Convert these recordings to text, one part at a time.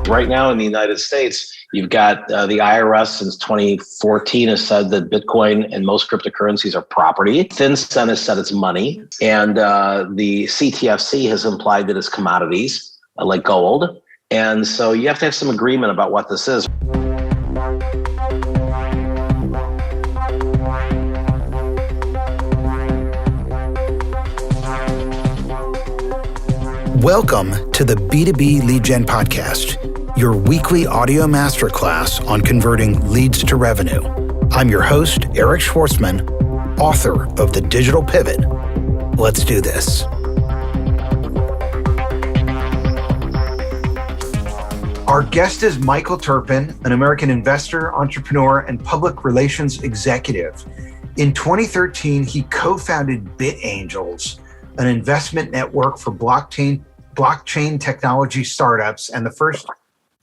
Right now in the United States, you've got the IRS since 2014 has said that Bitcoin and most cryptocurrencies are property. FinCEN has said it's money. And the CTFC has implied that it's commodities like gold. And so you have to have some agreement about what this is. Welcome to the B2B Lead Gen Podcast, your weekly audio masterclass on converting leads to revenue. I'm your host, Eric Schwartzman, author of The Digital Pivot. Let's do this. Our guest is Michael Terpin, an American investor, entrepreneur, and public relations executive. In 2013, he co-founded BitAngels, an investment network for blockchain technology startups and the first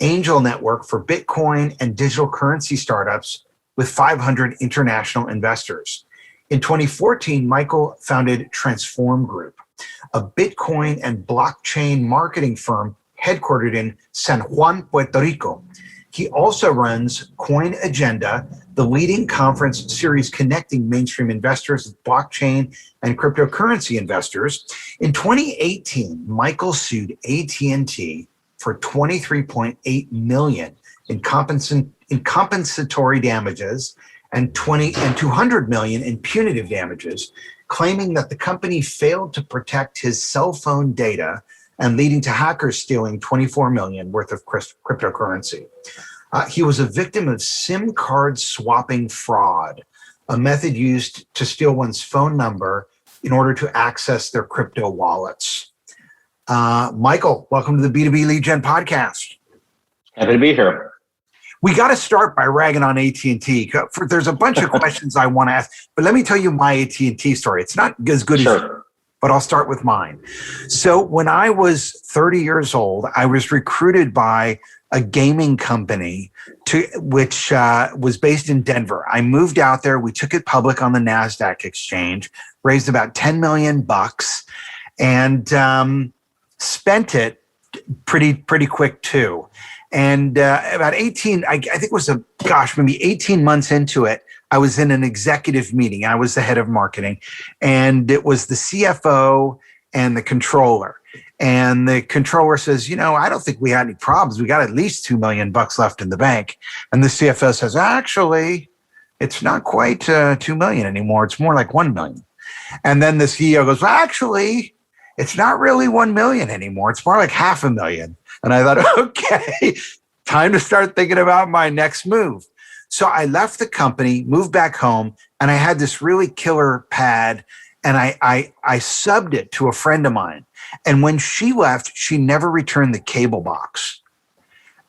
angel network for Bitcoin and digital currency startups with 500 international investors. In 2014, Michael founded Transform Group, a Bitcoin and blockchain marketing firm headquartered in San Juan, Puerto Rico. He also runs Coin Agenda, the leading conference series connecting mainstream investors with blockchain and cryptocurrency investors. In 2018, Michael sued AT&T for $23.8 million in compensatory damages and $200 million in punitive damages, claiming that the company failed to protect his cell phone data and leading to hackers stealing $24 million worth of cryptocurrency. He was a victim of SIM card swapping fraud, a method used to steal one's phone number in order to access their crypto wallets. Michael, welcome to the B2B Lead Gen Podcast. Happy to be here. We got to start by ragging on AT&T. There's a bunch of questions I want to ask, but let me tell you my AT&T story. It's not as good as you, but I'll start with mine. So when I was 30 years old, I was recruited by a gaming company which was based in Denver. I moved out there. We took it public on the NASDAQ exchange, raised about $10 million and spent it pretty quick too. And about 18, I think it was maybe 18 months into it, I was in an executive meeting. I was the head of marketing, and it was the CFO and the controller. And the controller says, I don't think we had any problems. We got at least $2 million left in the bank. And the CFO says, actually, it's not quite $2 million anymore. It's more like $1 million. And then the CEO goes, well, actually, it's not really $1 million anymore. It's more like $500,000. And I thought, okay, time to start thinking about my next move. So I left the company, moved back home, and I had this really killer pad, and I subbed it to a friend of mine. And when she left, she never returned the cable box.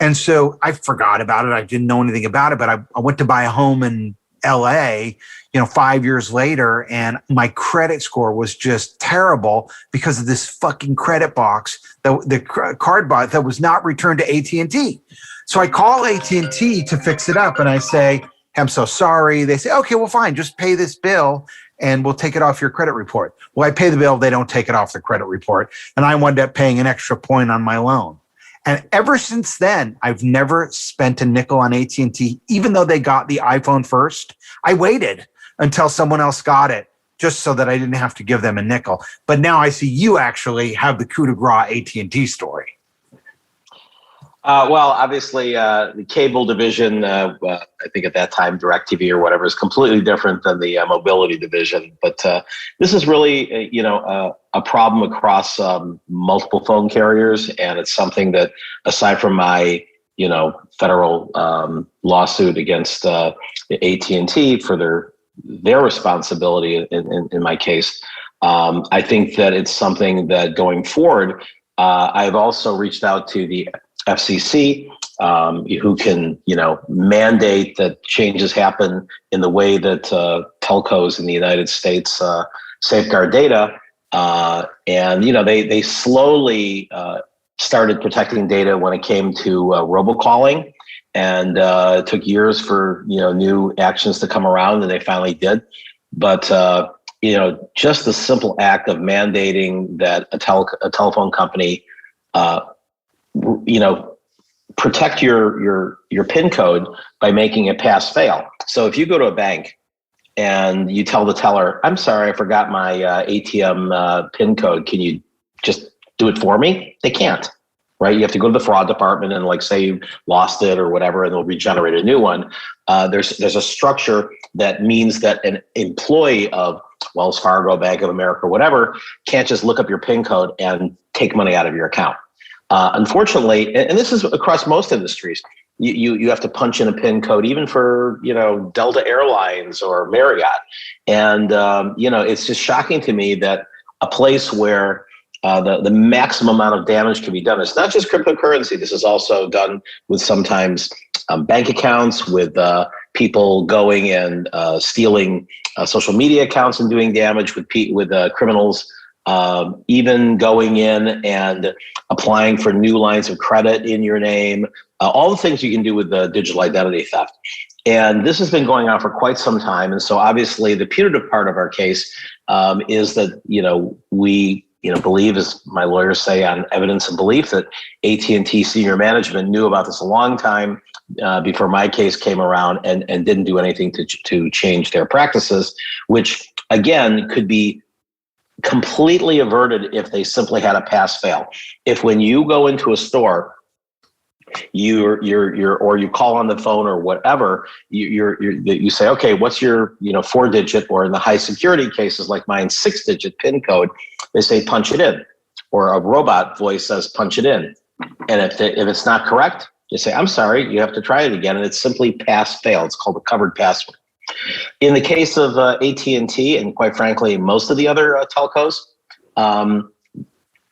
And so I forgot about it. I didn't know anything about it, but I went to buy a home in LA, 5 years later, and my credit score was just terrible because of this fucking credit box, the card box that was not returned to AT&T. So I call AT&T to fix it up, and I say, I'm so sorry. They say, okay, well, fine, just pay this bill and we'll take it off your credit report. Well, I pay the bill, they don't take it off the credit report, and I wound up paying an extra point on my loan. And ever since then, I've never spent a nickel on AT&T, even though they got the iPhone first. I waited until someone else got it, just so that I didn't have to give them a nickel. But now I see you actually have the coup de grace AT&T story. Well, obviously, the cable division, I think at that time, DirecTV or whatever, is completely different than the mobility division. But this is really, a problem across multiple phone carriers. And it's something that, aside from my, federal lawsuit against AT&T for their responsibility in my case, I think that it's something that going forward, I've also reached out to the FCC, who can, mandate that changes happen in the way that telcos in the United States safeguard data. And, they slowly started protecting data when it came to robocalling. And it took years for, new actions to come around, and they finally did. But, just the simple act of mandating that a telephone company, protect your PIN code by making it pass fail. So if you go to a bank and you tell the teller, I'm sorry, I forgot my ATM PIN code. Can you just do it for me? They can't, right? You have to go to the fraud department and like say you lost it or whatever, and they'll regenerate a new one. There's a structure that means that an employee of Wells Fargo, Bank of America, whatever, can't just look up your PIN code and take money out of your account. Unfortunately, and this is across most industries, you have to punch in a PIN code, even for, Delta Airlines or Marriott. And, it's just shocking to me that a place where the maximum amount of damage can be done. It's not just cryptocurrency. This is also done with sometimes bank accounts, with people going and stealing social media accounts and doing damage, with criminals even going in and applying for new lines of credit in your name, all the things you can do with the digital identity theft. And this has been going on for quite some time. And so obviously the punitive part of our case is that, we believe, as my lawyers say, on evidence and belief, that AT&T senior management knew about this a long time before my case came around and didn't do anything to change their practices, which again could be completely averted if they simply had a pass fail. If when you go into a store, or you call on the phone or whatever, you say, okay, what's your 4-digit, or in the high security cases like mine, 6-digit PIN code, they say punch it in, or a robot voice says punch it in. And if it's not correct, you say, I'm sorry, you have to try it again. And it's simply pass fail. It's called a covered password. In the case of AT&T, and quite frankly, most of the other telcos,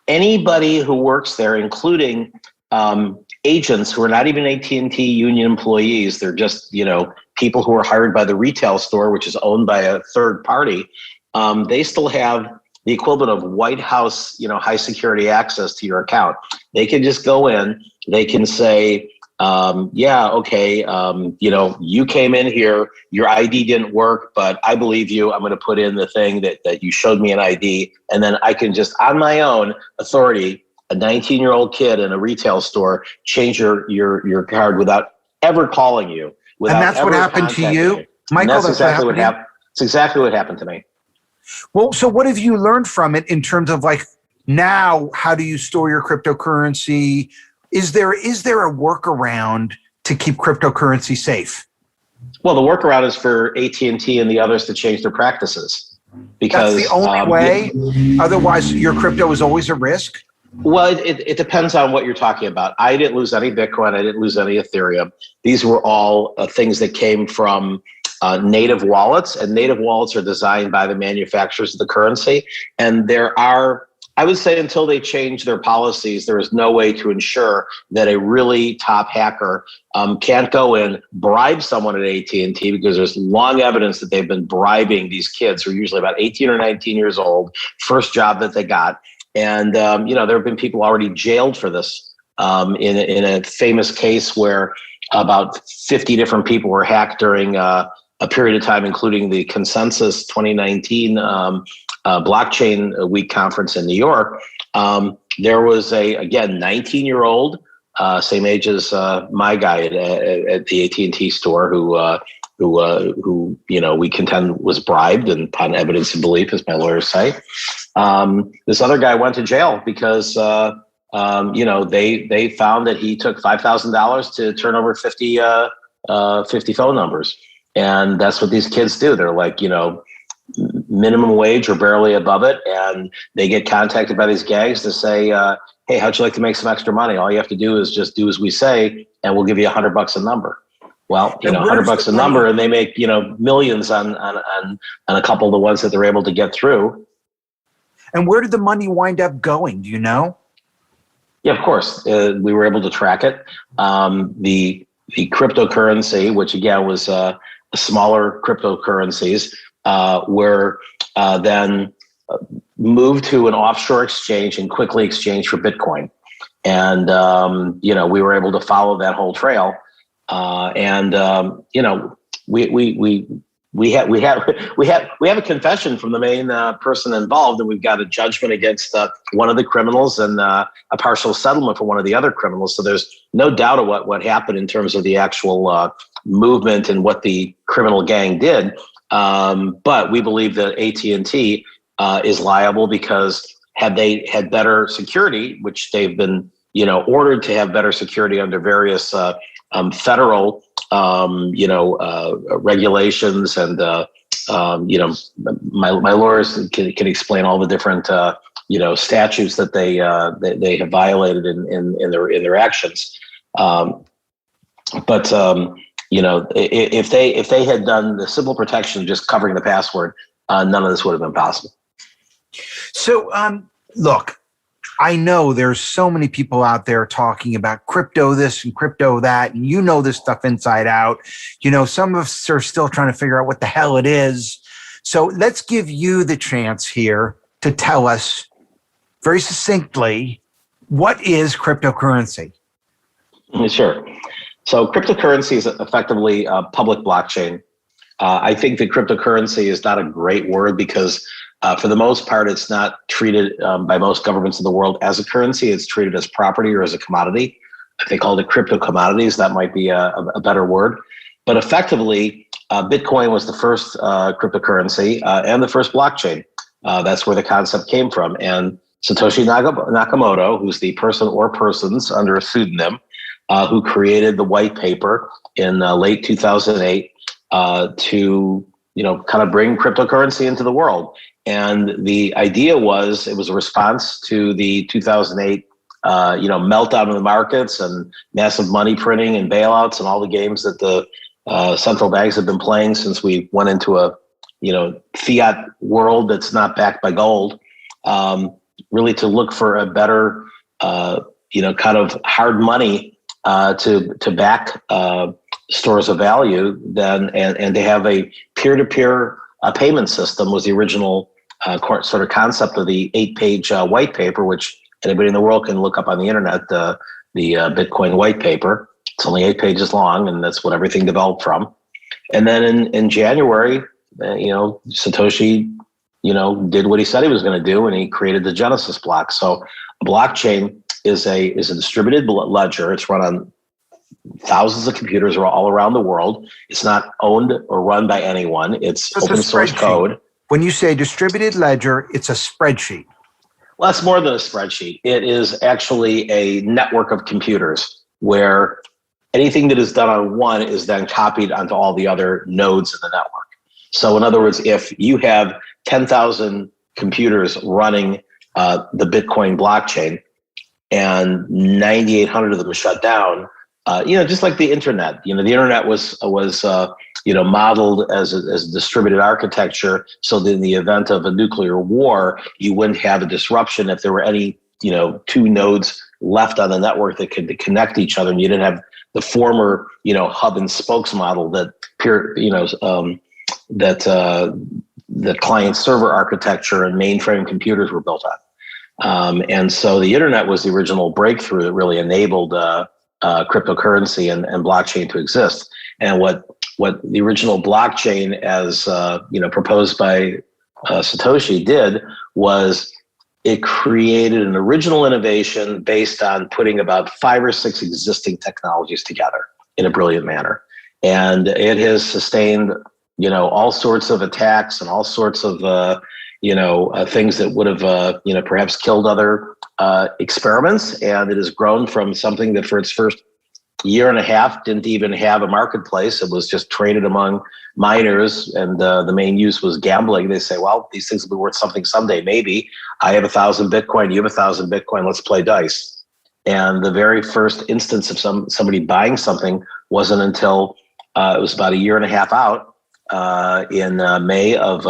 anybody who works there, including agents who are not even AT&T union employees, they're just people who are hired by the retail store, which is owned by a third party, they still have the equivalent of White House, high security access to your account. They can just go in, they can say, you came in here, your ID didn't work, but I believe you. I'm going to put in the thing that you showed me an ID. And then I can just, on my own authority, a 19-year-old kid in a retail store, change your card without ever calling you. And that's what happened to you, Michael? That's exactly what happened. It's exactly what happened to me. Well, so what have you learned from it in terms of now, how do you store your cryptocurrency? Is there a workaround to keep cryptocurrency safe? Well, the workaround is for AT&T and the others to change their practices, because that's the only way. Otherwise, your crypto is always a risk. Well, it depends on what you're talking about. I didn't lose any Bitcoin. I didn't lose any Ethereum. These were all things that came from native wallets, and native wallets are designed by the manufacturers of the currency. And there are, I would say, until they change their policies, there is no way to ensure that a really top hacker can't go in, bribe someone at AT&T, because there's long evidence that they've been bribing these kids who are usually about 18 or 19 years old, first job that they got. And, there have been people already jailed for this in a famous case where about 50 different people were hacked during a period of time, including the Consensus 2019 blockchain week conference in New York. There was a, again, 19-year-old, same age as my guy at the AT&T store, who we contend was bribed, and upon evidence and belief, as my lawyers say. This other guy went to jail because they found that he took $5,000 to turn over 50 phone numbers. And that's what these kids do. They're like, minimum wage or barely above it. And they get contacted by these gangs to say, hey, how'd you like to make some extra money? All you have to do is just do as we say, and we'll give you $100 a number. Well, $100 a number, and they make, millions on a couple of the ones that they're able to get through. And where did the money wind up going? Do you know? Yeah, of course. We were able to track it. The cryptocurrency, which again was smaller cryptocurrencies, were then moved to an offshore exchange and quickly exchanged for Bitcoin. And, we were able to follow that whole trail. We we have a confession from the main person involved, and we've got a judgment against one of the criminals and a partial settlement for one of the other criminals. So there's no doubt of what happened in terms of the actual movement and what the criminal gang did. But we believe that AT&T is liable because had they had better security, which they've been ordered to have better security under various federal regulations, and my lawyers can explain all the different statutes that they have violated in their actions. But if they had done the simple protection of just covering the password, none of this would have been possible. So look, I know there's so many people out there talking about crypto this and crypto that, and this stuff inside out. Some of us are still trying to figure out what the hell it is. So let's give you the chance here to tell us very succinctly, what is cryptocurrency? Sure. So cryptocurrency is effectively a public blockchain. I think that cryptocurrency is not a great word because for the most part, it's not treated by most governments in the world as a currency. It's treated as property or as a commodity. If they called it crypto commodities, that might be a better word. But effectively, Bitcoin was the first cryptocurrency and the first blockchain. That's where the concept came from. And Satoshi Nakamoto, who's the person or persons under a pseudonym, who created the white paper in late 2008 to kind of bring cryptocurrency into the world. And the idea was it was a response to the 2008 meltdown of the markets and massive money printing and bailouts and all the games that the central banks have been playing since we went into a fiat world that's not backed by gold. Really to look for a better kind of hard money to back stores of value and to have a peer-to-peer payment system was the original sort of concept of the 8-page white paper, which anybody in the world can look up on the internet, the Bitcoin white paper. It's only 8 pages long, and that's what everything developed from. And then in January, Satoshi, did what he said he was going to do, and he created the Genesis block. So a blockchain is a distributed ledger. It's run on thousands of computers all around the world. It's not owned or run by anyone. It's open source code. When you say distributed ledger, it's a spreadsheet. Well, it's more than a spreadsheet. It is actually a network of computers where anything that is done on one is then copied onto all the other nodes in the network. So in other words, if you have 10,000 computers running the Bitcoin blockchain and 9,800 of them shut down, just like the internet, the internet was modeled as a distributed architecture, so that in the event of a nuclear war, you wouldn't have a disruption if there were any, two nodes left on the network that could connect each other, and you didn't have the former, hub and spokes model that the client server architecture and mainframe computers were built on. And so the internet was the original breakthrough that really enabled cryptocurrency and blockchain to exist. And what the original blockchain, as proposed by Satoshi, did was it created an original innovation based on putting about 5 or 6 existing technologies together in a brilliant manner. And it has sustained, all sorts of attacks and all sorts of, things that would have, perhaps killed other experiments. And it has grown from something that for its first year and a half didn't even have a marketplace. It was just traded among miners, and the main use was gambling. They say, well, these things will be worth something someday. Maybe I have 1,000 Bitcoin, you have 1,000 Bitcoin, let's play dice. And the very first instance of somebody buying something wasn't until it was about a year and a half out in May of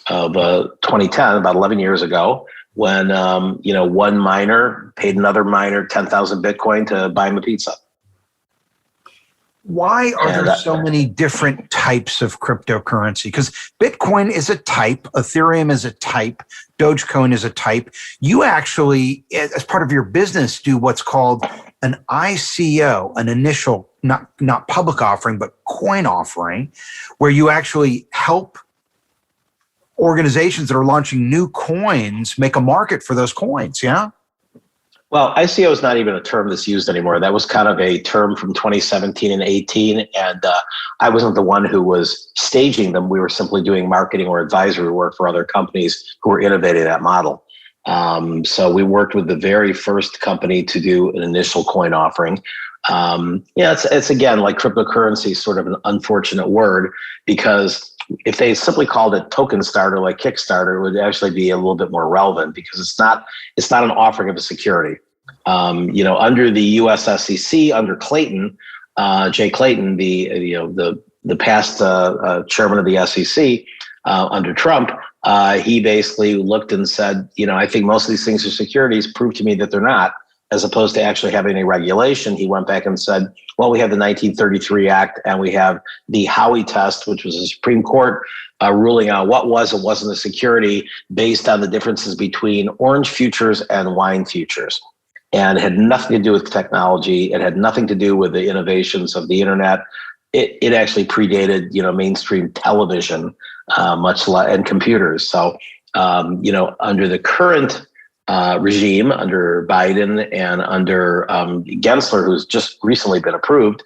2010, about 11 years ago, when one miner paid another miner 10,000 Bitcoin to buy him a pizza. Why are there so many different types of cryptocurrency? Because Bitcoin is a type, Ethereum is a type, Dogecoin is a type. You actually, as part of your business, do what's called an ICO, an initial not public offering, but coin offering, where you actually help organizations that are launching new coins make a market for those coins. Yeah. Well, ICO is not even a term that's used anymore. That was kind of a term from 2017 and 18. And I wasn't the one who was staging them. We were simply doing marketing or advisory work for other companies who were innovating that model. So we worked with the very first company to do an initial coin offering. It's again, like cryptocurrency, sort of an unfortunate word, because if they simply called it token starter like Kickstarter, it would actually be a little bit more relevant, because it's not an offering of a security. Under the US SEC, under Clayton, Jay Clayton, the past chairman of the SEC, under Trump, he basically looked and said, I think most of these things are securities. Prove to me that they're not. As opposed to actually having a regulation, he went back and said, well, we have the 1933 Act and we have the Howey test, which was a Supreme Court ruling out what was and wasn't a security based on the differences between orange futures and wine futures. And it had nothing to do with technology. It had nothing to do with the innovations of the internet. It actually predated, mainstream television, and computers. So, under the current regime, under Biden and under Gensler, who's just recently been approved,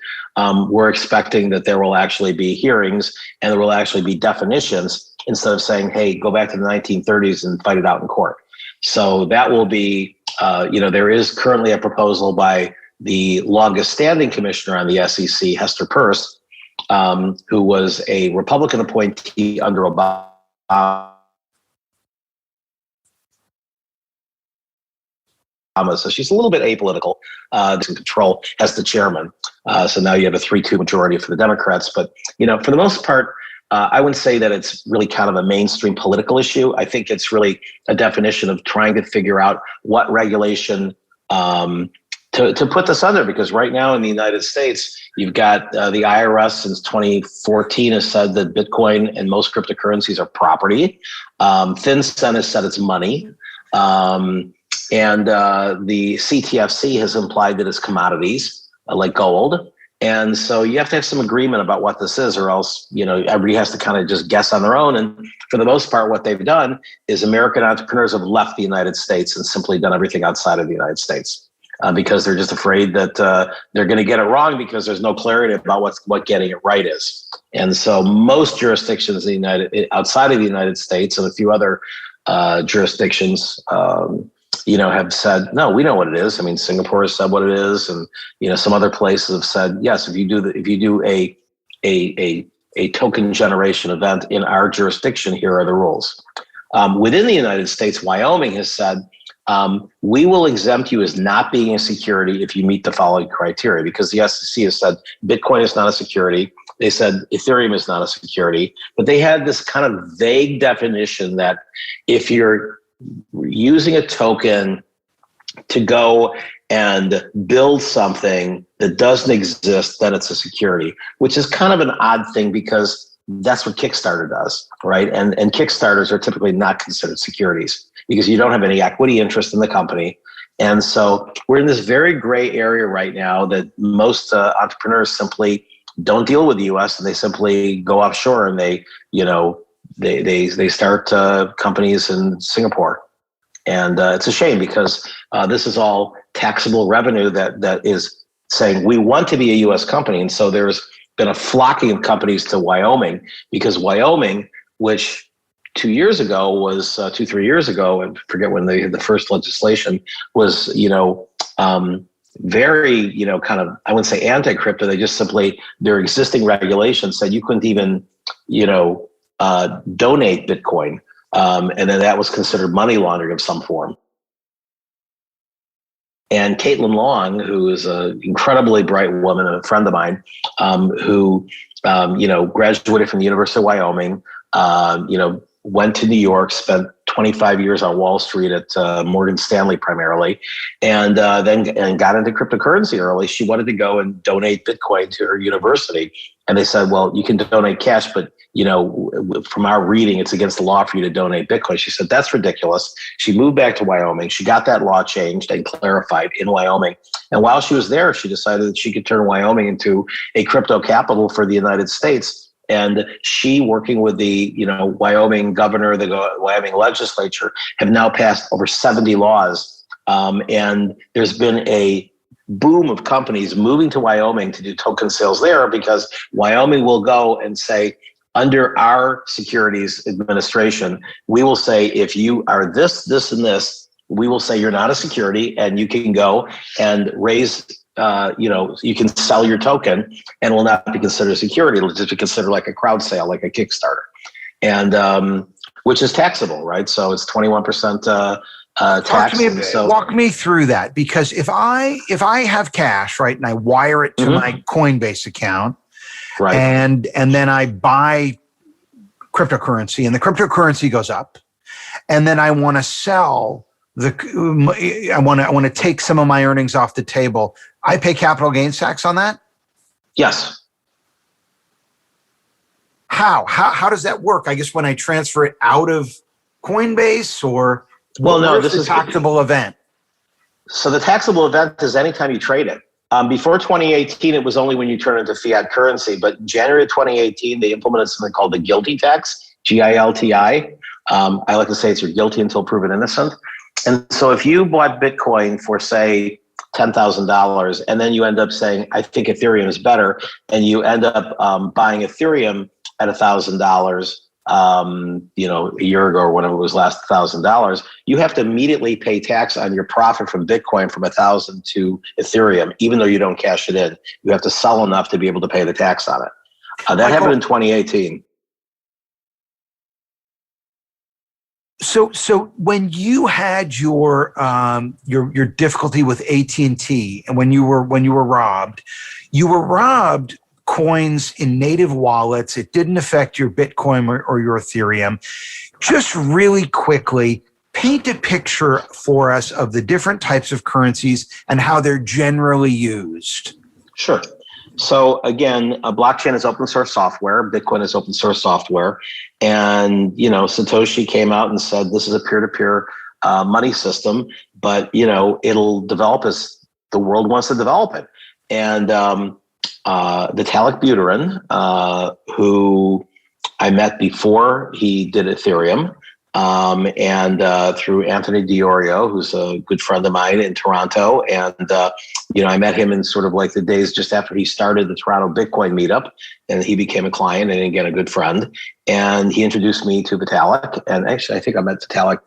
we're expecting that there will actually be hearings and there will actually be definitions, instead of saying, hey, go back to the 1930s and fight it out in court. So that will be, there is currently a proposal by the longest standing commissioner on the SEC, Hester Peirce, who was a Republican appointee under Obama. So she's a little bit apolitical, in control as the chairman. So now you have a 3-2 majority for the Democrats. But, for the most part, I wouldn't say that it's really kind of a mainstream political issue. I think it's really a definition of trying to figure out what regulation to put this under. Because right now in the United States, you've got the IRS since 2014 has said that Bitcoin and most cryptocurrencies are property. FinCEN has said it's money. And the CTFC has implied that it's commodities like gold. And so you have to have some agreement about what this is, or else, everybody has to kind of just guess on their own. And for the most part, what they've done is American entrepreneurs have left the United States and simply done everything outside of the United States because they're just afraid that they're going to get it wrong, because there's no clarity about what getting it right is. And so most jurisdictions outside of the United States and a few other jurisdictions, have said, no, we know what it is. I mean, Singapore has said what it is, and some other places have said, yes, if you do a token generation event in our jurisdiction, here are the rules. Within the United States, Wyoming has said, we will exempt you as not being a security if you meet the following criteria, because the SEC has said Bitcoin is not a security. They said Ethereum is not a security, but they had this kind of vague definition that if you're using a token to go and build something that doesn't exist, then it's a security, which is kind of an odd thing, because that's what Kickstarter does, right? And Kickstarters are typically not considered securities because you don't have any equity interest in the company. And so we're in this very gray area right now that most entrepreneurs simply don't deal with the US, and they simply go offshore and they start companies in Singapore. And it's a shame, because this is all taxable revenue that is saying we want to be a U.S. company. And so there's been a flocking of companies to Wyoming, because Wyoming, which 2 years ago was 2-3 years ago, I forget when they had the first legislation, was very kind of, I wouldn't say anti-crypto. They just simply, their existing regulations said you couldn't even donate Bitcoin. And then that was considered money laundering of some form. And Caitlin Long, who is an incredibly bright woman, a friend of mine, who, graduated from the University of Wyoming, went to New York, spent 25 years on Wall Street at Morgan Stanley primarily, and then got into cryptocurrency early. She wanted to go and donate Bitcoin to her university. And they said, well, you can donate cash, but from our reading, it's against the law for you to donate Bitcoin. She said, that's ridiculous. She moved back to Wyoming. She got that law changed and clarified in Wyoming. And while she was there, she decided that she could turn Wyoming into a crypto capital for the United States. And she, working with the Wyoming governor, the Wyoming legislature, have now passed over 70 laws. And there's been a boom of companies moving to Wyoming to do token sales there, because Wyoming will go and say, under our securities administration, we will say, if you are this, this, and this, we will say you're not a security, and you can go and raise, you can sell your token and will not be considered a security. It'll just be considered like a crowd sale, like a Kickstarter, and which is taxable, right? So it's 21% tax. Walk me through that, because if I have cash, right, and I wire it to my Coinbase account, right, and then I buy cryptocurrency, and the cryptocurrency goes up, and then I want to sell I want to take some of my earnings off the table, I pay capital gains tax on that? Yes. How does that work? I guess when I transfer it out of Coinbase, or this is a taxable event. So the taxable event is anytime you trade it. Before 2018, it was only when you turn it into fiat currency. But in January of 2018, they implemented something called the GILTI tax, GILTI. I like to say it's you're guilty until proven innocent. And so if you bought Bitcoin for, say, $10,000, and then you end up saying, I think Ethereum is better, and you end up buying Ethereum at $1,000, a year ago or whenever it was last $1,000, you have to immediately pay tax on your profit from Bitcoin from 1,000 to Ethereum, even though you don't cash it in. You have to sell enough to be able to pay the tax on it. That happened in 2018. So when you had your difficulty with AT&T, and when you were robbed coins in native wallets. It didn't affect your Bitcoin or your Ethereum. Just really quickly, paint a picture for us of the different types of currencies and how they're generally used. Sure. So again, a blockchain is open source software. Bitcoin is open source software. And, Satoshi came out and said, this is a peer-to-peer money system, but, it'll develop as the world wants to develop it. And Vitalik Buterin, who I met before he did Ethereum, and through Anthony Diorio, who's a good friend of mine in Toronto. And, I met him in sort of like the days just after he started the Toronto Bitcoin meetup, and he became a client and again, a good friend. And he introduced me to Vitalik. And actually, I think I met Vitalik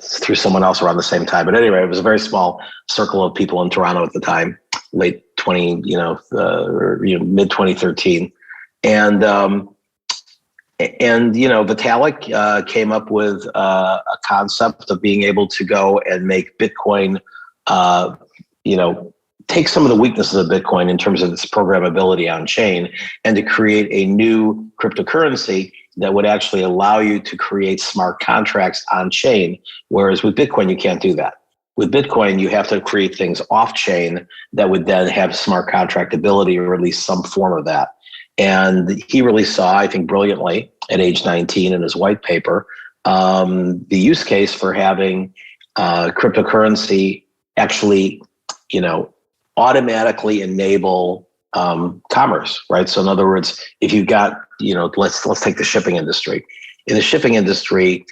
through someone else around the same time. But anyway, it was a very small circle of people in Toronto at the time, late mid 2013. And Vitalik came up with a concept of being able to go and make Bitcoin, take some of the weaknesses of Bitcoin in terms of its programmability on chain, and to create a new cryptocurrency that would actually allow you to create smart contracts on chain. Whereas with Bitcoin, you can't do that. With Bitcoin, you have to create things off chain that would then have smart contract ability, or at least some form of that. And he really saw, I think brilliantly, at age 19 in his white paper, the use case for having cryptocurrency actually, automatically enable commerce, right? So in other words, if you've got, let's take the shipping industry. In the shipping industry,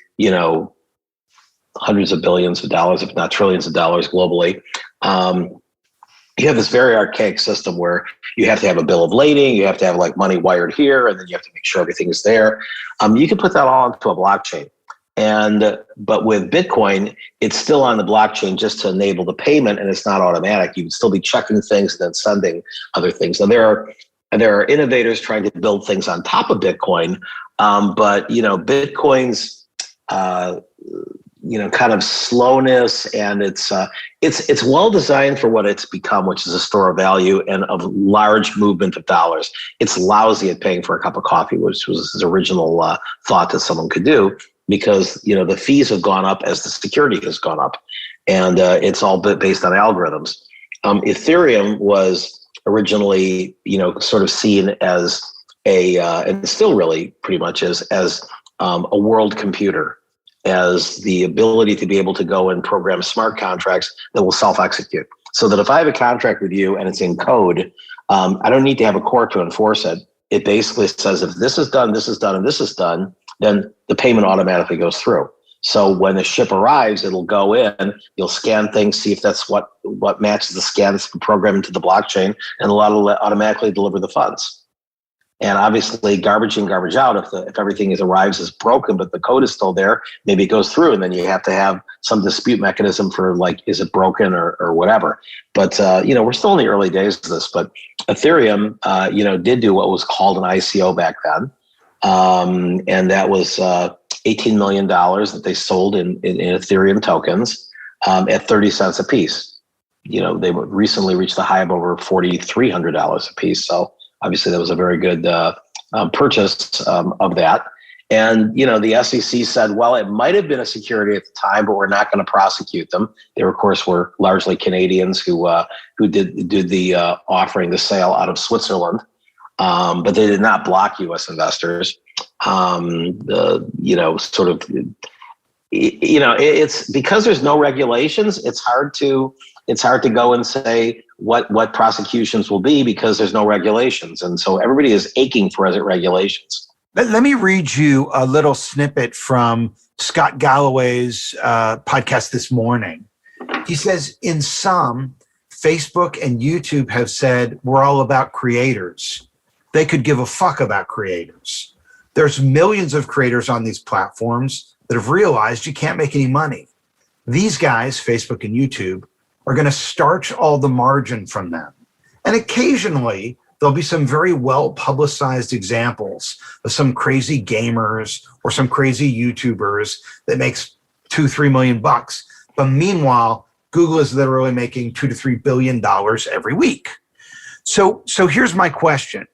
hundreds of billions of dollars, if not trillions of dollars globally, you have this very archaic system where you have to have a bill of lading, you have to have like money wired here, and then you have to make sure everything is there. You can put that all into a blockchain. But with Bitcoin, it's still on the blockchain just to enable the payment, and it's not automatic. You would still be checking things and then sending other things. Now there are innovators trying to build things on top of Bitcoin, but Bitcoin's kind of slowness, and it's well designed for what it's become, which is a store of value and of large movement of dollars. It's lousy at paying for a cup of coffee, which was his original thought that someone could do, because the fees have gone up as the security has gone up, and it's all based on algorithms. Ethereum was originally sort of seen as and still really pretty much is, as a world computer, as the ability to be able to go and program smart contracts that will self-execute. So that if I have a contract with you and it's in code, I don't need to have a court to enforce it. It basically says if this is done, this is done, and this is done, then the payment automatically goes through. So when the ship arrives, it'll go in, you'll scan things, see if that's what matches the scan that's been programmed into the blockchain, and it'll automatically deliver the funds. And obviously, garbage in, garbage out. If everything arrives as broken, but the code is still there, maybe it goes through, and then you have to have some dispute mechanism for, like, is it broken or whatever. But we're still in the early days of this. But Ethereum, did do what was called an ICO back then, and that was $18 million that they sold in Ethereum tokens at 30 cents a piece. They recently reached the high of over $4,300 a piece. So obviously, that was a very good purchase of that. And, the SEC said, well, it might have been a security at the time, but we're not going to prosecute them. They, of course, were largely Canadians who did the offering, the sale out of Switzerland. But they did not block U.S. investors. It's because there's no regulations. It's hard to go and say what prosecutions will be because there's no regulations. And so everybody is aching for regulations. Let me read you a little snippet from Scott Galloway's podcast this morning. He says, in sum, Facebook and YouTube have said we're all about creators. They could give a fuck about creators. There's millions of creators on these platforms that have realized you can't make any money. These guys, Facebook and YouTube, are going to starch all the margin from them. And occasionally, there'll be some very well-publicized examples of some crazy gamers or some crazy YouTubers that makes $2-3 million bucks. But meanwhile, Google is literally making $2 to $3 billion every week. So here's my question.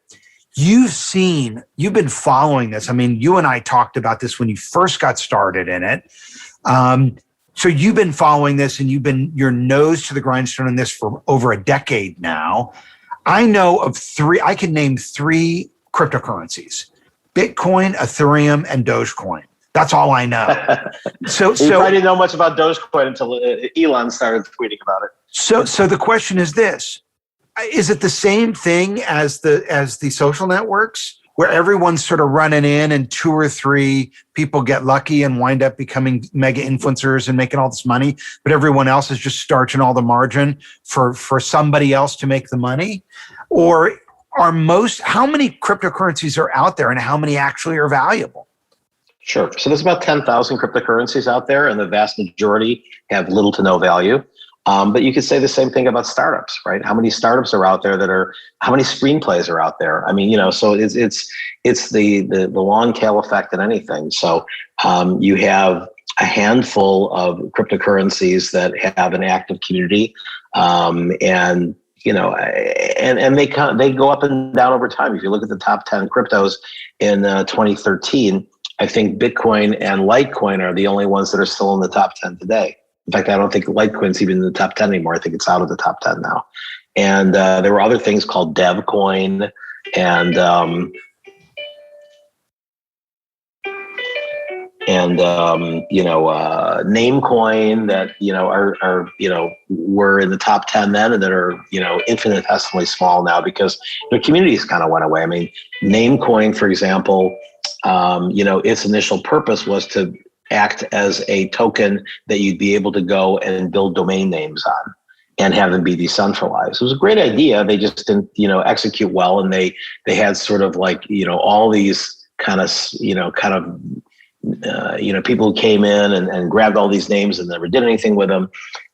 You've been following this. I mean, you and I talked about this when you first got started in it. So you've been following this and you've been your nose to the grindstone in this for over a decade now. I know of I can name 3 cryptocurrencies: Bitcoin, Ethereum, and Dogecoin. That's all I know. So you probably didn't know much about Dogecoin until Elon started tweeting about it. So the question is this. Is it the same thing as the social networks where everyone's sort of running in and 2 or 3 people get lucky and wind up becoming mega influencers and making all this money, but everyone else is just starching all the margin for somebody else to make the money? Or how many cryptocurrencies are out there and how many actually are valuable? Sure. So there's about 10,000 cryptocurrencies out there, and the vast majority have little to no value. But you could say the same thing about startups, right? How many startups are out there how many screenplays are out there? I mean, so it's the long tail effect in anything. So you have a handful of cryptocurrencies that have an active community, and they go up and down over time. If you look at the top 10 cryptos in 2013, I think Bitcoin and Litecoin are the only ones that are still in the top 10 today. In fact, I don't think Litecoin's even in the top 10 anymore. I think it's out of the top 10 now. And there were other things called DevCoin and Namecoin that are were in the top 10 then, and that are infinitesimally small now because their communities kind of went away. I mean, Namecoin, for example, its initial purpose was to act as a token that you'd be able to go and build domain names on and have them be decentralized. It was a great idea. They just didn't, execute well. And they had sort of like, all these kind of people who came in and grabbed all these names and never did anything with them.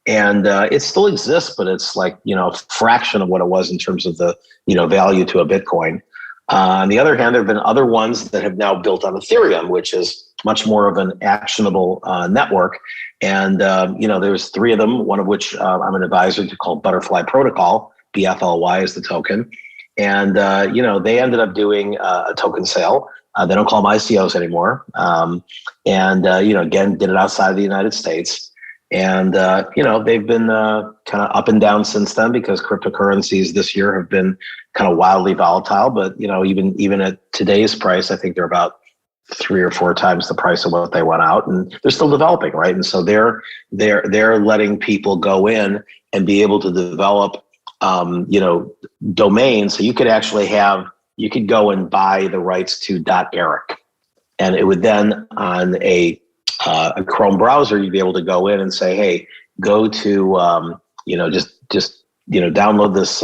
And it still exists, but it's like, a fraction of what it was in terms of the, value to a Bitcoin. On the other hand, there have been other ones that have now built on Ethereum, which is much more of an actionable network. And, there's 3 of them, one of which I'm an advisor to, called Butterfly Protocol. BFLY is the token. And, they ended up doing a token sale. They don't call them ICOs anymore. Again, did it outside of the United States. And, they've been kind of up and down since then because cryptocurrencies this year have been kind of wildly volatile. But, even at today's price, I think they're about 3 or 4 times the price of what they went out, and they're still developing, right? And so they're letting people go in and be able to develop, domains. So you could go and buy the rights to .eric, and it would then on a Chrome browser, you'd be able to go in and say, hey, go to, download this,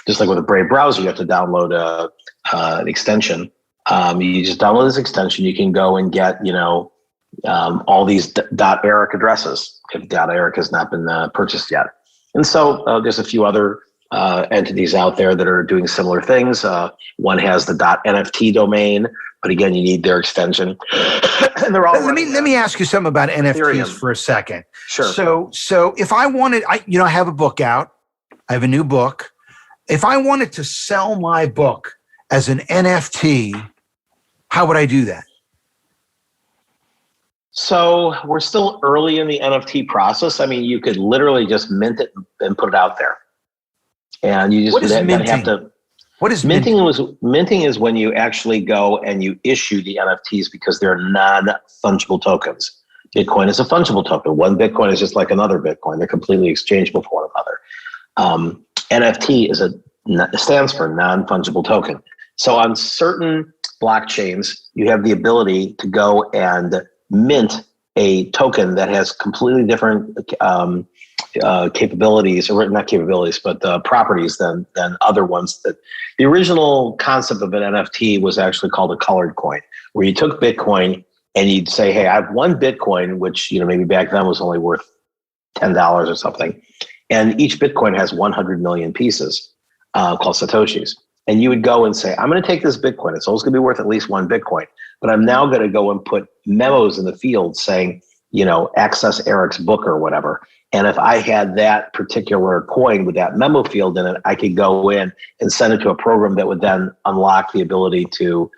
just like with a Brave browser, you have to download an extension. You just download this extension. You can go and get, all these .eric addresses if .eric has not been purchased yet. And so there's a few other entities out there that are doing similar things. One has the .nft domain, but again, you need their extension. And they're all let me ask you something about NFTs Ethereum for a second. Sure. So if I wanted, I have a book out. I have a new book. If I wanted to sell my book as an NFT, how would I do that? So we're still early in the NFT process. I mean, you could literally just mint it and put it out there. And you just what is minting? have to. What is minting? Minting is when you actually go and you issue the NFTs because they're non-fungible tokens. Bitcoin is a fungible token. One Bitcoin is just like another Bitcoin. They're completely exchangeable for one another. NFT stands for non-fungible token. So on certain blockchains, you have the ability to go and mint a token that has completely different capabilities, or not capabilities, but properties than other ones. That the original concept of an NFT was actually called a colored coin, where you took Bitcoin and you'd say, hey, I have one Bitcoin, which maybe back then was only worth $10 or something. And each Bitcoin has 100 million pieces called Satoshis. And you would go and say, I'm going to take this Bitcoin. It's always going to be worth at least one Bitcoin. But I'm now going to go and put memos in the field saying, access Eric's book or whatever. And if I had that particular coin with that memo field in it, I could go in and send it to a program that would then unlock the ability to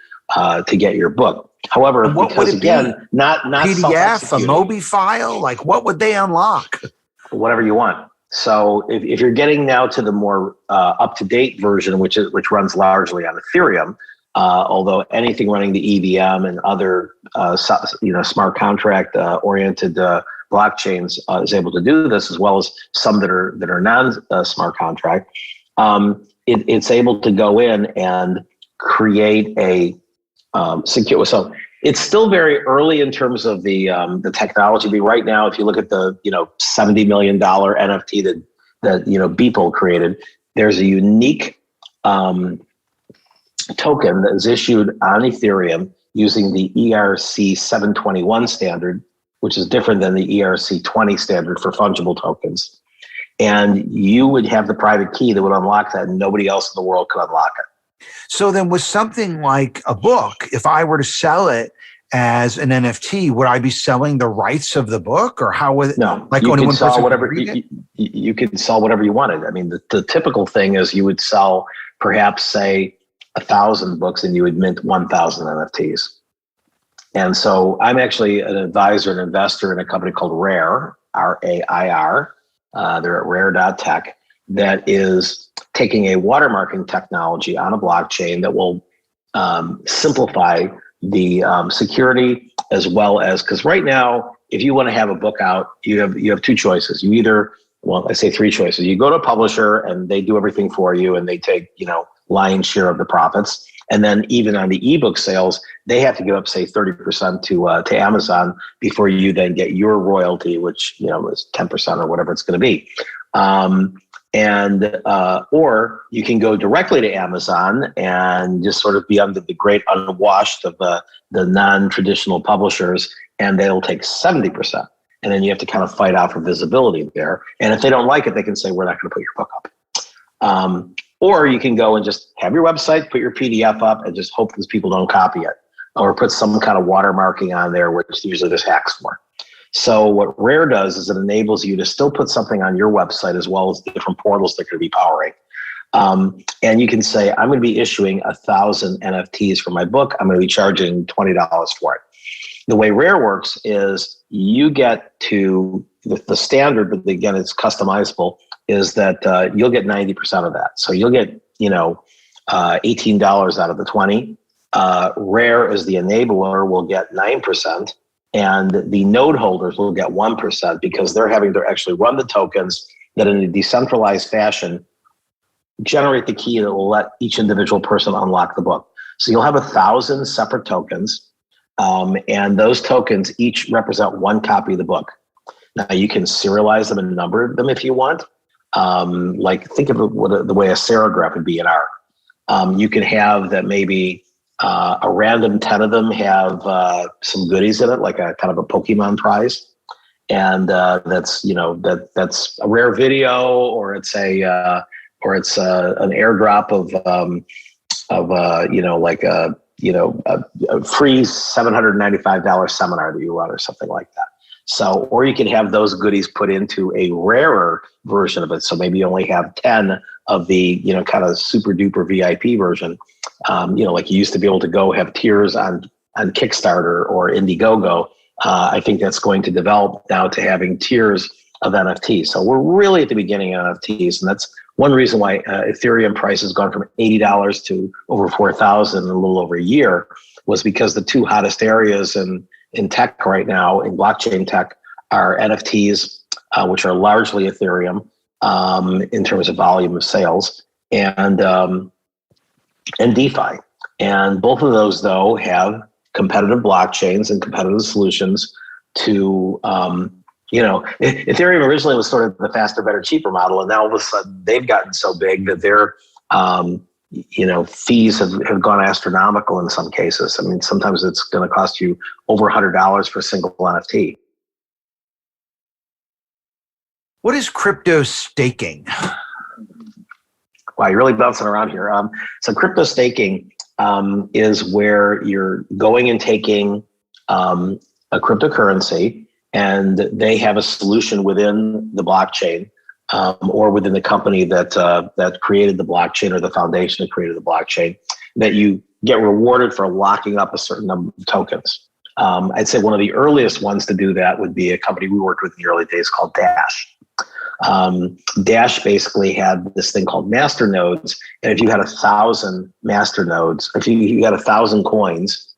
get your book. However, what because again, not PDF, a Mobi file, like what would they unlock? Whatever you want. So if you're getting now to the more up-to-date version, which runs largely on Ethereum, although anything running the EVM and other smart contract oriented blockchains is able to do this, as well as some that are non-smart contract, it's able to go in and create a secure. So it's still very early in terms of the technology. But right now, if you look at the $70 million NFT that Beeple created, there's a unique token that is issued on Ethereum using the ERC 721 standard, which is different than the ERC 20 standard for fungible tokens. And you would have the private key that would unlock that, and nobody else in the world could unlock it. So then with something like a book, if I were to sell it as an NFT, would I be selling the rights of the book, or how would it? No, like you only could one sell person whatever could read it? you could sell whatever you wanted. I mean, the typical thing is you would sell perhaps say 1,000 books and you would mint 1,000 NFTs. And so I'm actually an advisor and investor in a company called Rare, RAIR. They're at rare.tech, that is taking a watermarking technology on a blockchain that will simplify the security, as well as, because right now, if you want to have a book out, you have two choices. You either, well, I say three choices. You go to a publisher and they do everything for you and they take, lion's share of the profits. And then even on the ebook sales, they have to give up, say, 30% to Amazon before you then get your royalty, which is 10% or whatever it's going to be. Or you can go directly to Amazon and just sort of be under the great unwashed of the non-traditional publishers, and they'll take 70%. And then you have to kind of fight out for visibility there. And if they don't like it, they can say, we're not going to put your book up. Or you can go and just have your website, put your PDF up, and just hope these people don't copy it, or put some kind of watermarking on there, which usually there's hacks for. So what Rare does is it enables you to still put something on your website, as well as different portals that could be powering. And you can say, I'm going to be issuing 1,000 NFTs for my book. I'm going to be charging $20 for it. The way Rare works is you get to the standard, but again, it's customizable, is that you'll get 90% of that. So you'll get, $18 out of the 20. Rare as the enabler will get 9%, and the node holders will get 1% because they're having to actually run the tokens that in a decentralized fashion generate the key that will let each individual person unlock the book. So you'll have 1,000 separate tokens, and those tokens each represent one copy of the book. Now you can serialize them and number them if you want. Like think of it the way a serigraph would be in art. You can have that maybe a random 10 of them have some goodies in it, like a kind of a Pokemon prize, and that's that's a rare video, or it's an airdrop of a free $795 seminar that you run or something like that. So, or you can have those goodies put into a rarer version of it. So maybe you only have 10 of the, kind of super duper VIP version. Like you used to be able to go have tiers on Kickstarter or Indiegogo. I think that's going to develop now to having tiers of NFTs. So we're really at the beginning of NFTs, and that's one reason why Ethereum price has gone from $80 to over 4,000 in a little over a year, was because the two hottest areas in tech right now, in blockchain tech, are NFTs, which are largely Ethereum in terms of volume of sales, and DeFi. And both of those, though, have competitive blockchains and competitive solutions to, Ethereum originally was sort of the faster, better, cheaper model, and now all of a sudden they've gotten so big that their fees have gone astronomical in some cases. I mean, sometimes it's going to cost you over $100 for a single NFT. What is crypto staking? Wow, you're really bouncing around here. So crypto staking is where you're going and taking a cryptocurrency, and they have a solution within the blockchain or within the company that created the blockchain, or the foundation that created the blockchain, that you get rewarded for locking up a certain number of tokens. I'd say one of the earliest ones to do that would be a company we worked with in the early days called Dash. Dash basically had this thing called master nodes, and if you had 1,000 master nodes, if you had 1,000 coins,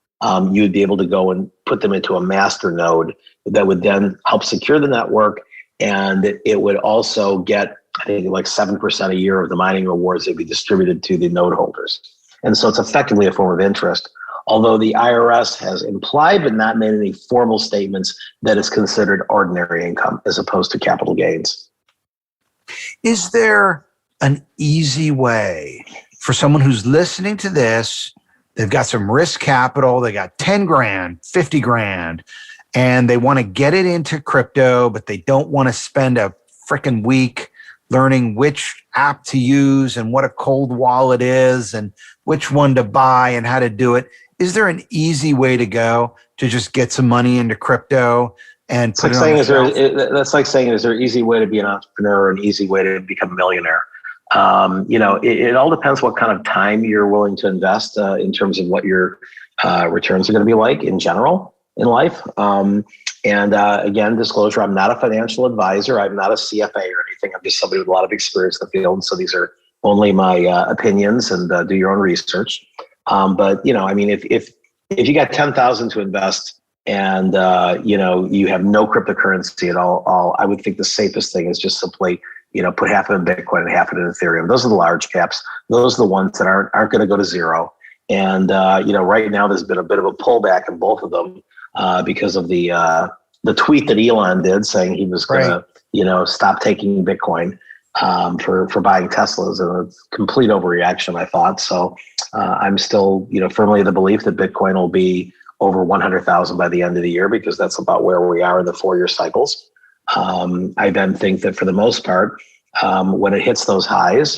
you would be able to go and put them into a master node that would then help secure the network, and it would also get, I think, like 7% a year of the mining rewards that would be distributed to the node holders. And so it's effectively a form of interest, although the IRS has implied but not made any formal statements that it's considered ordinary income as opposed to capital gains. Is there an easy way for someone who's listening to this? They've got some risk capital, they got 10 grand, 50 grand, and they want to get it into crypto, but they don't want to spend a freaking week learning which app to use and what a cold wallet is and which one to buy and how to do it. Is there an easy way to go to just get some money into crypto and put it on the shelf? That's like saying, is there an easy way to be an entrepreneur or an easy way to become a millionaire? It all depends what kind of time you're willing to invest in terms of what your returns are going to be like in general in life. Again, disclosure, I'm not a financial advisor. I'm not a CFA or anything. I'm just somebody with a lot of experience in the field. So these are only my opinions, and do your own research. But if you got 10,000 to invest and you have no cryptocurrency at all, I would think the safest thing is just simply put half of it in Bitcoin and half of it in Ethereum. Those are the large caps. Those are the ones that aren't going to go to zero. And right now there's been a bit of a pullback in both of them because of the tweet that Elon did saying he was going to stop taking Bitcoin for buying Teslas, and it's a complete overreaction, I thought. So I'm still firmly of the belief that Bitcoin will be over 100,000 by the end of the year, because that's about where we are in the 4-year cycles. I then think that for the most part, when it hits those highs,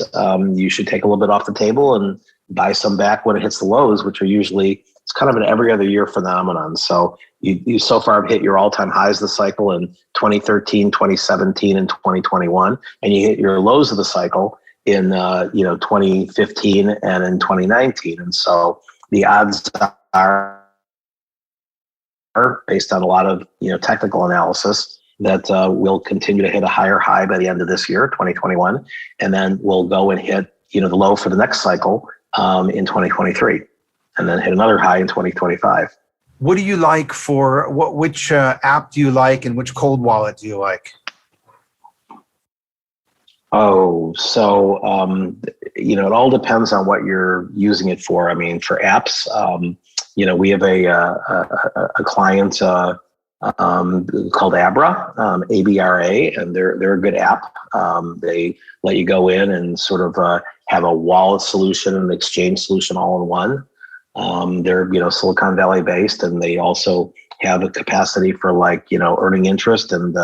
you should take a little bit off the table and buy some back when it hits the lows, which are usually, it's kind of an every other year phenomenon. So you so far have hit your all-time highs of the cycle in 2013, 2017, and 2021, and you hit your lows of the cycle in 2015 and in 2019. And so the odds are, based on a lot of technical analysis, that will continue to hit a higher high by the end of this year, 2021, and then we'll go and hit the low for the next cycle in 2023, and then hit another high in 2025. What do you like which app do you like, and which cold wallet do you like? Oh, so it all depends on what you're using it for. I mean, for apps, we have a client called Abra, ABRA, and they're a good app. They let you go in and sort of have a wallet solution and exchange solution all in one. They're Silicon Valley based, and they also have a capacity for earning interest and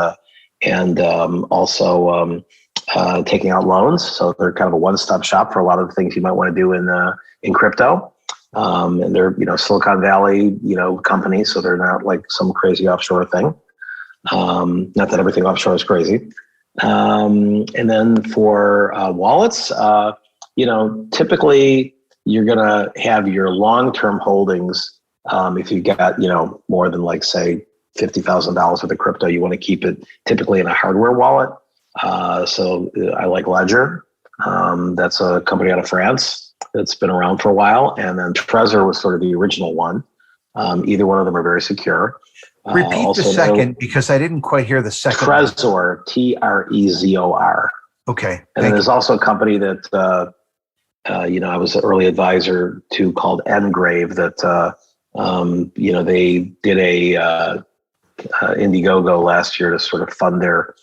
also taking out loans. So they're kind of a one-stop shop for a lot of the things you might want to do in crypto. And they're Silicon Valley company, so they're not like some crazy offshore thing. Not that everything offshore is crazy. And then for wallets, typically you're gonna have your long-term holdings. If you've got more than say $50,000 worth of crypto, you want to keep it typically in a hardware wallet. So I like Ledger. That's a company out of France that's been around for a while. And then Trezor was sort of the original one. Either one of them are very secure. Repeat the second, because I didn't quite hear the second. Trezor, Trezor. Okay. And then there's also a company that, I was an early advisor to called Engrave that, they did a Indiegogo last year to sort of fund their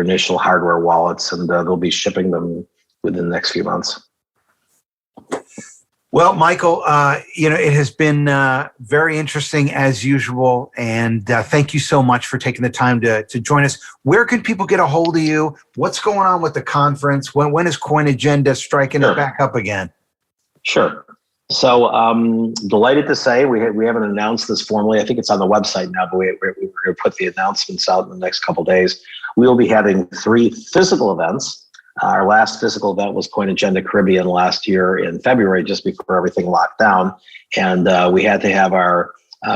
initial hardware wallets, and they'll be shipping them within the next few months. Well, Michael, it has been very interesting as usual, and thank you so much for taking the time to join us. Where can people get a hold of you? What's going on with the conference? When is Coin Agenda striking it back up again? Sure. So delighted to say we haven't announced this formally. I think it's on the website now, but we're going to put the announcements out in the next couple of days. We will be having 3 physical events. Our last physical event was Coin Agenda Caribbean last year in February, just before everything locked down. And we had to have our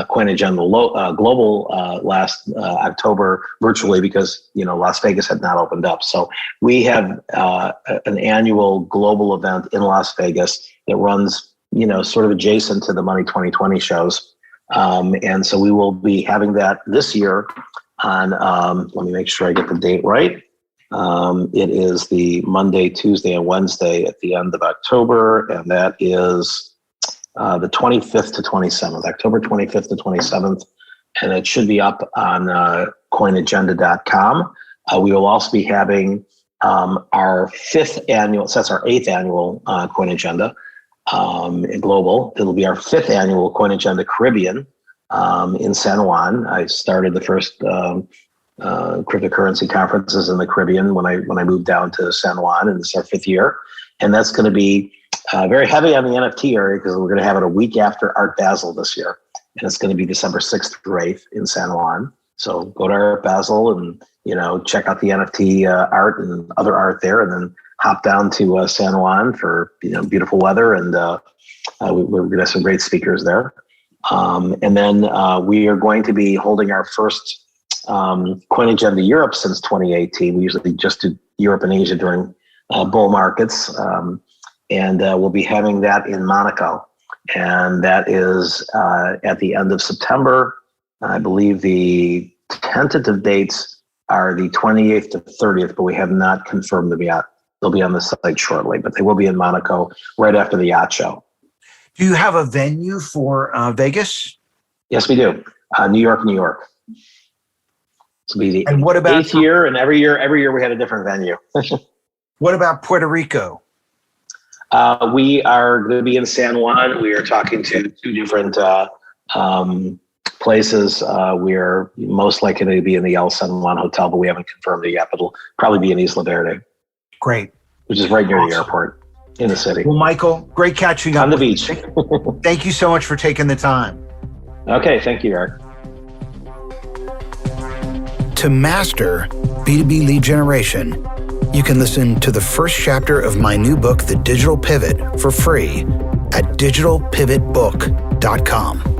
Coin Agenda Global last October virtually because, Las Vegas had not opened up. So we have an annual global event in Las Vegas that runs, sort of adjacent to the Money 2020 shows. And so we will be having that this year on, let me make sure I get the date right. It is the Monday, Tuesday, and Wednesday at the end of October, and that is the 25th to 27th, October 25th to 27th, and it should be up on coinagenda.com. We will also be having our 5th annual, so that's our 8th annual Coin Agenda Global. It'll be our 5th annual Coin Agenda Caribbean in San Juan. I started the first cryptocurrency conferences in the Caribbean when I moved down to San Juan, and this is our 5th year. And that's going to be very heavy on the NFT area because we're going to have it a week after Art Basel this year. And it's going to be December 6th through 8th in San Juan. So go to Art Basel and, check out the NFT art and other art there, and then hop down to San Juan for, beautiful weather. And we're going to have some great speakers there. And then we are going to be holding our first Coin Agenda Europe since 2018. We usually just do Europe and Asia during bull markets. And we'll be having that in Monaco. And that is at the end of September. I believe the tentative dates are the 28th to 30th, but we have not confirmed them yet. They'll be on the site shortly, but they will be in Monaco right after the yacht show. Do you have a venue for Vegas? Yes, we do. New York. This will be the and what about 8th year, and every year we had a different venue. What about Puerto Rico? We are going to be in San Juan. We are talking to 2 different places. We are most likely to be in the El San Juan Hotel, but we haven't confirmed it yet. But it'll probably be in Isla Verde. Great. Which is right near the airport in the city. Well, Michael, great catching up. On the beach. Thank you so much for taking the time. Okay. Thank you, Eric. To master B2B lead generation, you can listen to the first chapter of my new book, The Digital Pivot, for free at digitalpivotbook.com.